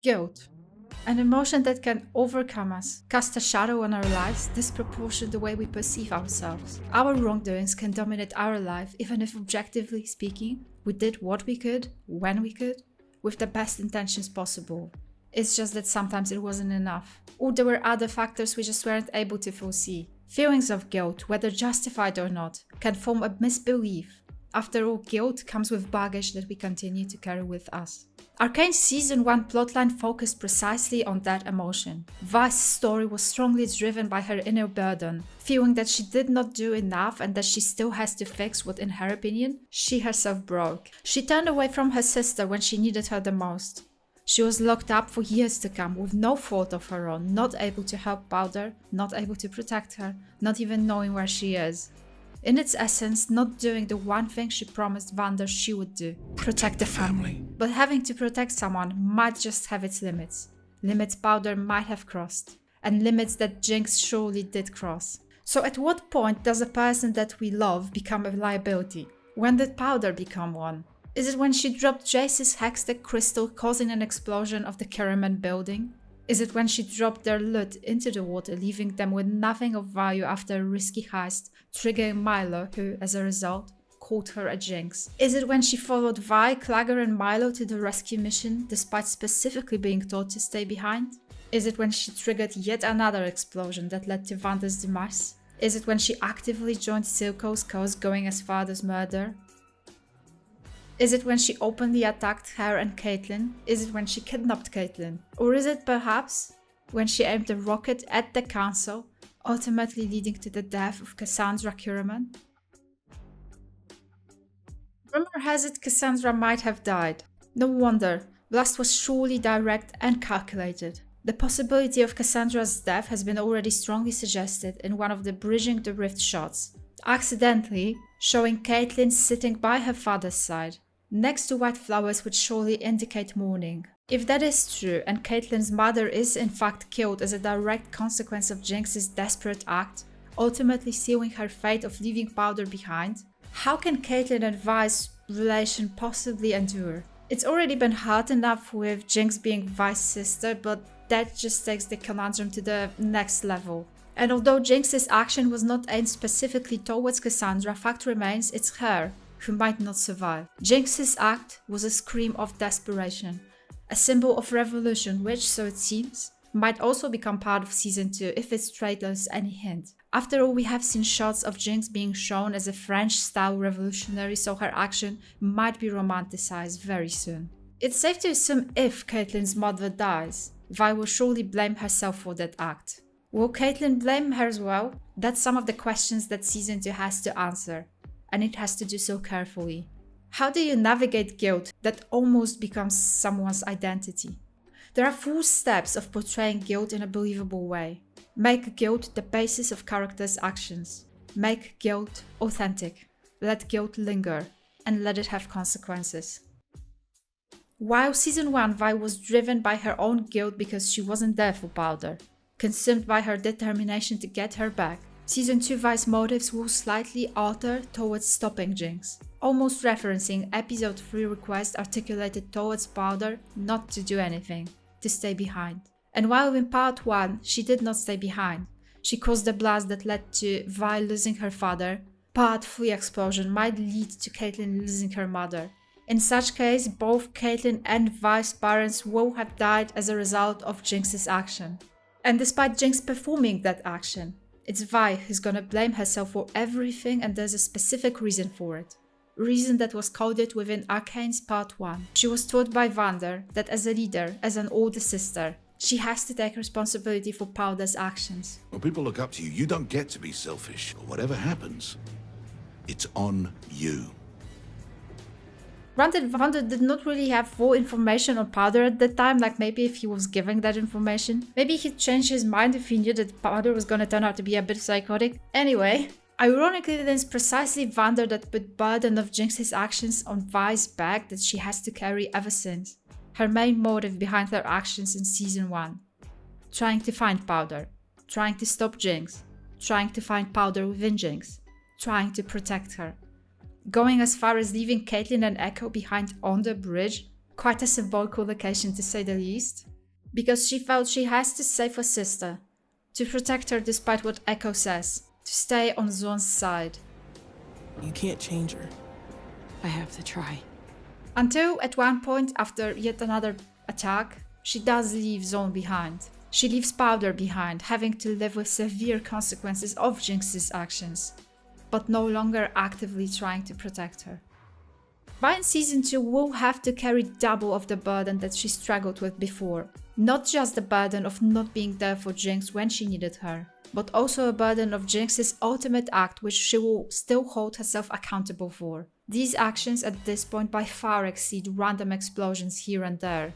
Guilt. An emotion that can overcome us, cast a shadow on our lives, disproportion the way we perceive ourselves. Our wrongdoings can dominate our life, even if objectively speaking, we did what we could, when we could, with the best intentions possible. It's just that sometimes it wasn't enough. Or there were other factors we just weren't able to foresee. Feelings of guilt, whether justified or not, can form a misbelief. After all, guilt comes with baggage that we continue to carry with us. Arcane's Season 1 plotline focused precisely on that emotion. Vi's story was strongly driven by her inner burden, feeling that she did not do enough and that she still has to fix what, in her opinion, she herself broke. She turned away from her sister when she needed her the most. She was locked up for years to come with no fault of her own, not able to help Vander, not able to protect her, not even knowing where she is. In its essence, not doing the one thing she promised Vander she would do, protect the family. But having to protect someone might just have its limits. Limits Vander might have crossed, and limits that Jinx surely did cross. So at what point does a person that we love become a liability? When did Vander become one? Is it when she dropped Jace's hextech crystal causing an explosion of the Karaman building? Is it when she dropped their loot into the water, leaving them with nothing of value after a risky heist, triggering Milo, who, as a result, called her a Jinx? Is it when she followed Vi, Clagger and Milo to the rescue mission, despite specifically being told to stay behind? Is it when she triggered yet another explosion that led to Vander's demise? Is it when she actively joined Silco's cause, going as far as murder? Is it when she openly attacked her and Caitlyn? Is it when she kidnapped Caitlyn? Or is it perhaps when she aimed a rocket at the council, ultimately leading to the death of Cassandra Kiraman? Rumor has it Cassandra might have died. No wonder, Blast was surely direct and calculated. The possibility of Cassandra's death has been already strongly suggested in one of the Bridging the Rift shots, accidentally showing Caitlyn sitting by her father's side, next to white flowers which surely indicate mourning. If that is true, and Caitlyn's mother is in fact killed as a direct consequence of Jinx's desperate act, ultimately sealing her fate of leaving Vander behind, how can Caitlyn and Vi's relation possibly endure? It's already been hard enough with Jinx being Vi's sister, but that just takes the conundrum to the next level. And although Jinx's action was not aimed specifically towards Cassandra, fact remains it's her who might not survive. Jinx's act was a scream of desperation, a symbol of revolution which, so it seems, might also become part of Season 2 if its trailers any hint. After all, we have seen shots of Jinx being shown as a French-style revolutionary, so her action might be romanticized very soon. It's safe to assume if Caitlyn's mother dies, Vi will surely blame herself for that act. Will Caitlyn blame her as well? That's some of the questions that Season 2 has to answer, and it has to do so carefully. How do you navigate guilt that almost becomes someone's identity? There are 4 steps of portraying guilt in a believable way. Make guilt the basis of characters' actions. Make guilt authentic. Let guilt linger, and let it have consequences. While Season 1, Vi was driven by her own guilt because she wasn't there for Vander, consumed by her determination to get her back, Season 2 Vi's motives will slightly alter towards stopping Jinx, almost referencing Episode 3 request articulated towards Vander not to do anything, to stay behind. And while in Part 1 she did not stay behind, she caused the blast that led to Vi losing her father, Part 3 explosion might lead to Caitlyn losing her mother. In such case, both Caitlyn and Vi's parents will have died as a result of Jinx's action. And despite Jinx performing that action, it's Vi who's gonna blame herself for everything, and there's a specific reason for it. Reason that was coded within Arcane's Part 1. She was taught by Vander that as a leader, as an older sister, she has to take responsibility for Vander's actions. When people look up to you, you don't get to be selfish. Whatever happens, it's on you. Granted, Vander did not really have full information on Powder at that time, like maybe if he was giving that information. Maybe he'd change his mind if he knew that Powder was gonna turn out to be a bit psychotic. Anyway, ironically then it's precisely Vander that put burden of Jinx's actions on Vi's back that she has to carry ever since. Her main motive behind her actions in Season 1. Trying to find Powder. Trying to stop Jinx. Trying to find Powder within Jinx. Trying to protect her. Going as far as leaving Caitlyn and Echo behind on the bridge, Quite a symbolical location to say the least. Because she felt she has to save her sister, to protect her despite what Echo says, to stay on Zon's side. You can't change her. I have to try. Until at one point, after yet another attack, she does leave Zone behind. She leaves Powder behind, having to live with severe consequences of Jinx's actions, but no longer actively trying to protect her. Vi in Season 2 will have to carry double of the burden that she struggled with before. Not just the burden of not being there for Jinx when she needed her, but also a burden of Jinx's ultimate act which she will still hold herself accountable for. These actions at this point by far exceed random explosions here and there.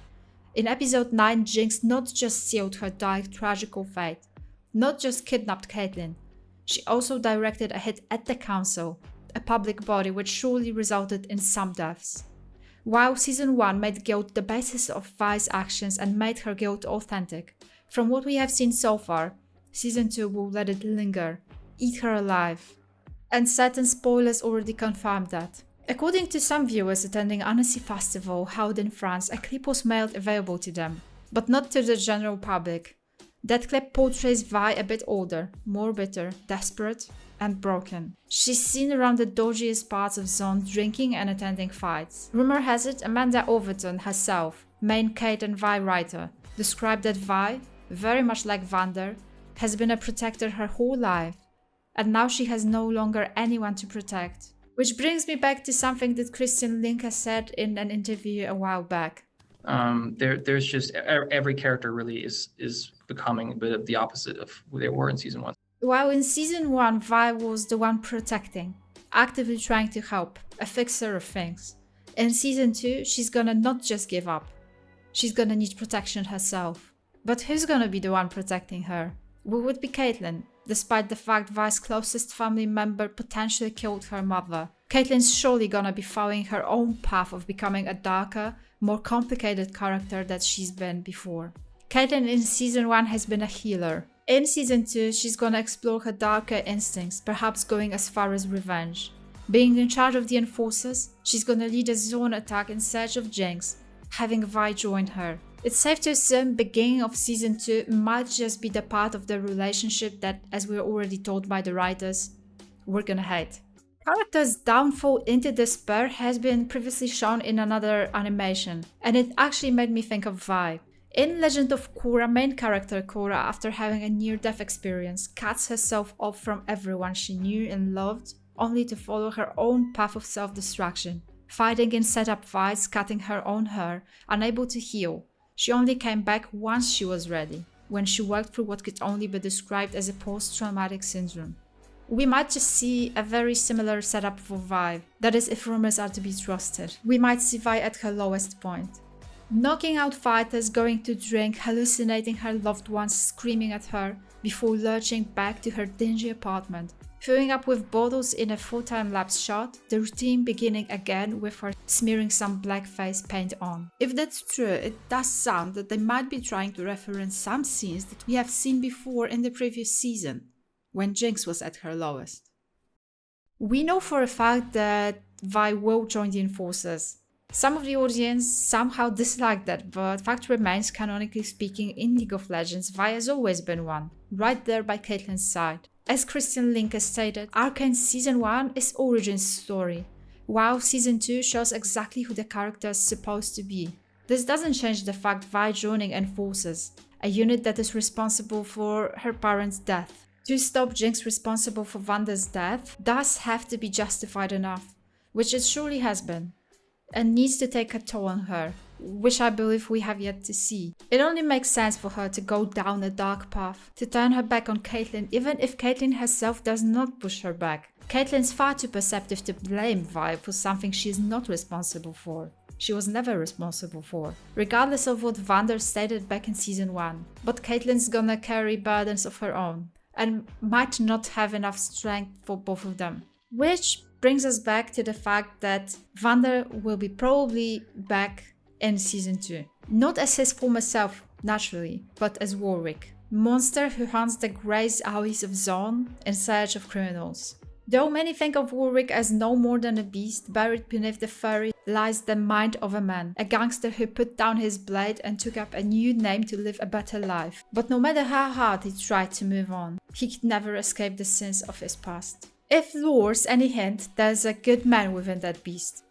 In episode 9, Jinx not just sealed her dark tragical fate, not just kidnapped Caitlyn, she also directed a hit at the council, a public body which surely resulted in some deaths. While Season 1 made guilt the basis of Vi's actions and made her guilt authentic, from what we have seen so far, Season 2 will let it linger, eat her alive. And certain spoilers already confirmed that. According to some viewers attending Annecy Festival held in France, a clip was made available to them, but not to the general public. That clip portrays Vi a bit older, more bitter, desperate, and broken. She's seen around the dodgiest parts of Zone drinking and attending fights. Rumor has it Amanda Overton herself, main Kate and Vi writer, described that Vi, very much like Vander, has been a protector her whole life, and now she has no longer anyone to protect. Which brings me back to something that Christian Linker said in an interview a while back. There's just every character really is becoming a bit of the opposite of who they were in Season 1. While in Season 1, Vi was the one protecting, actively trying to help, a fixer of things. In Season 2, she's gonna not just give up. She's gonna need protection herself. But who's gonna be the one protecting her? Will it be Caitlyn, despite the fact Vi's closest family member potentially killed her mother? Caitlyn's surely gonna be following her own path of becoming a darker, more complicated character that she's been before. Caitlyn in Season 1 has been a healer. In Season 2, she's gonna explore her darker instincts, perhaps going as far as revenge. Being in charge of the Enforcers, she's gonna lead a Zone attack in search of Jinx, having Vi join her. It's safe to assume beginning of Season 2 might just be the part of the relationship that, as we're already told by the writers, we're gonna hate. Character's downfall into despair has been previously shown in another animation, and it actually made me think of Vi. In Legend of Korra, main character Korra, after having a near-death experience, cuts herself off from everyone she knew and loved, only to follow her own path of self-destruction. Fighting in setup fights, cutting her own hair, unable to heal. She only came back once she was ready, when she worked through what could only be described as a post-traumatic syndrome. We might just see a very similar setup for Vi, that is if rumors are to be trusted. We might see Vi at her lowest point. Knocking out fighters, going to drink, hallucinating her loved ones screaming at her, before lurching back to her dingy apartment. Filling up with bottles in a full-time lapse shot, the routine beginning again with her smearing some black face paint on. If that's true, it does sound that they might be trying to reference some scenes that we have seen before in the previous season, when Jinx was at her lowest. We know for a fact that Vi will join the Enforcers. Some of the audience somehow dislike that, but fact remains, canonically speaking, in League of Legends, Vi has always been one, right there by Caitlyn's side. As Christian Linker stated, Arcane Season 1 is Origin's story, while Season 2 shows exactly who the character is supposed to be. This doesn't change the fact Vi joining Enforcers, a unit that is responsible for her parents' death. To stop Jinx responsible for Vander's death does have to be justified enough, which it surely has been, and needs to take a toll on her, which I believe we have yet to see. It only makes sense for her to go down a dark path, to turn her back on Caitlyn even if Caitlyn herself does not push her back. Caitlyn's far too perceptive to blame Vi for something she is not responsible for. She was never responsible for, regardless of what Vander stated back in Season 1. But Caitlyn's gonna carry burdens of her own, and might not have enough strength for both of them. Which brings us back to the fact that Vander will be probably back in Season 2. Not as his former self, naturally, but as Warwick, monster who haunts the grey alleys of Zone in search of criminals. Though many think of Warwick as no more than a beast, buried beneath the furry lies the mind of a man, a gangster who put down his blade and took up a new name to live a better life. But no matter how hard he tried to move on, he could never escape the sins of his past. If lure's any hint, there's a good man within that beast.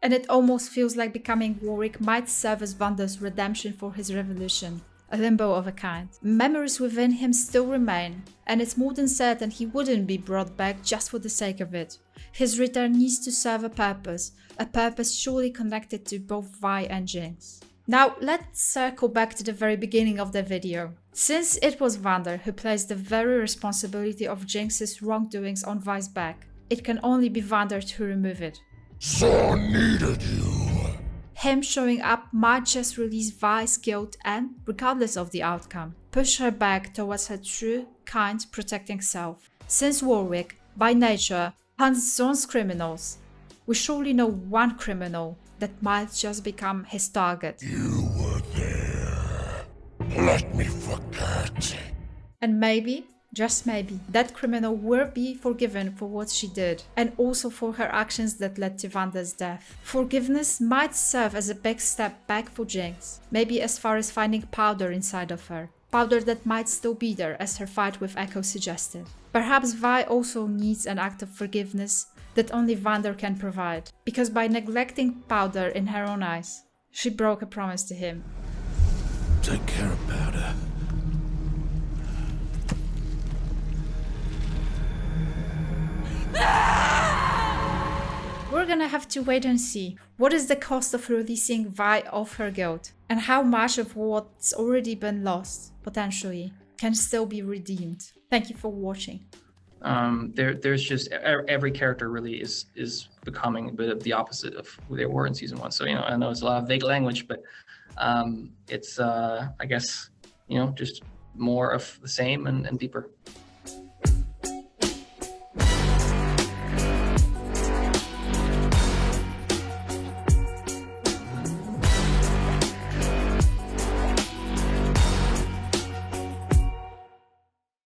And it almost feels like becoming Warwick might serve as Vander's redemption for his revolution. A limbo of a kind. Memories within him still remain, and it's more than certain he wouldn't be brought back just for the sake of it. His return needs to serve a purpose surely connected to both Vi and Jinx. Now let's circle back to the very beginning of the video. Since it was Vander who placed the very responsibility of Jinx's wrongdoings on Vi's back, it can only be Vander to remove it. So needed you. Him showing up might just release Vi's guilt and, regardless of the outcome, push her back towards her true, kind, protecting self. Since Warwick, by nature, hunts Zon's criminals, we surely know one criminal that might just become his target. You were there. Let me forget. And maybe, just maybe, that criminal will be forgiven for what she did, and also for her actions that led to Vander's death. Forgiveness might serve as a big step back for Jinx, maybe as far as finding powder inside of her. Powder that might still be there, as her fight with Echo suggested. Perhaps Vi also needs an act of forgiveness that only Vander can provide, because by neglecting powder in her own eyes, she broke a promise to him. Take care of powder. We're gonna have to wait and see what is the cost of releasing Vi of her guilt, and how much of what's already been lost, potentially, can still be redeemed. Thank you for watching. There's just every character really is becoming a bit of the opposite of who they were in season 1. So, I know it's a lot of vague language, but it's I guess, just more of the same and deeper.